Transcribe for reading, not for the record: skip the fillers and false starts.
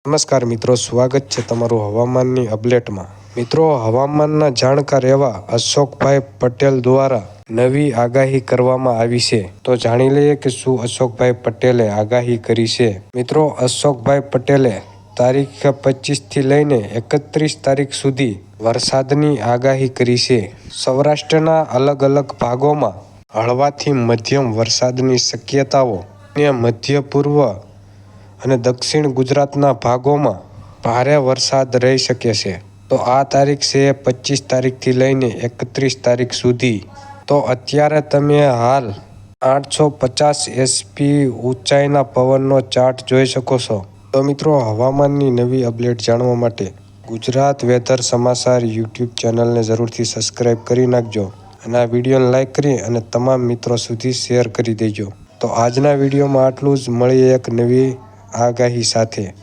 નમસ્કાર મિત્રો, સ્વાગત છે તમારું હવામાનની અપડેટમાં। મિત્રો, હવામાનના જાણકાર એવા અશોકભાઈ પટેલ દ્વારા નવી આગાહી કરવામાં આવી છે, તો જાણી લઈએ કે શું અશોકભાઈ પટેલે આગાહી કરી છે। મિત્રો, અશોકભાઈ પટેલે તારીખ 25 થી લઈને 31 તારીખ સુધી વરસાદની આગાહી કરી છે। સૌરાષ્ટ્રના અલગ અલગ ભાગોમાં હળવાથી મધ્યમ વરસાદની શક્યતાઓ અને મધ્ય પૂર્વ અને દક્ષિણ ગુજરાતના ભાગોમાં ભારે વરસાદ રહી શકે છે। તો આ તારીખ છે 25 તારીખથી લઈને 31 તારીખ સુધી। તો અત્યારે તમે હાલ 850 એસપી ઊંચાઈના પવનનો ચાર્ટ જોઈ શકો છો। તો મિત્રો, હવામાનની નવી અપડેટ જાણવા માટે ગુજરાત વેધર સમાચાર યુટ્યુબ ચેનલને જરૂરથી સબસ્ક્રાઈબ કરી નાખજો અને આ વિડીયોને લાઈક કરી અને તમામ મિત્રો સુધી શેર કરી દેજો। તો આજના વિડીયોમાં આટલું જ, મળીએ એક નવી આગાહી સાથે।